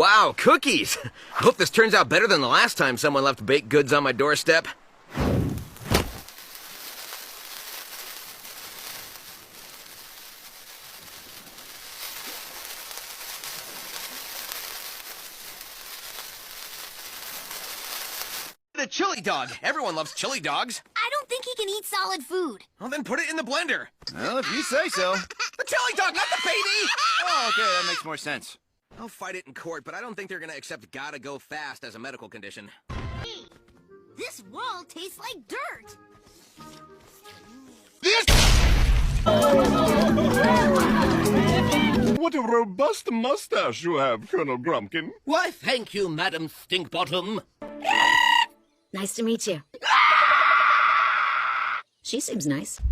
Wow, cookies! Hope this turns out better than the last time someone left baked goods on my doorstep. The chili dog. Everyone loves chili dogs. I don't think he can eat solid food. Well, then put it in the blender. Well, if you say so. The chili dog, not the baby! Oh, okay, that makes more sense. I'll fight it in court, but I don't think they're gonna accept gotta go fast as a medical condition. Hey, this wall tastes like dirt. What a robust mustache you have, Colonel Grumpkin. Why, thank you, Madam Stinkbottom. Nice to meet you. She seems nice.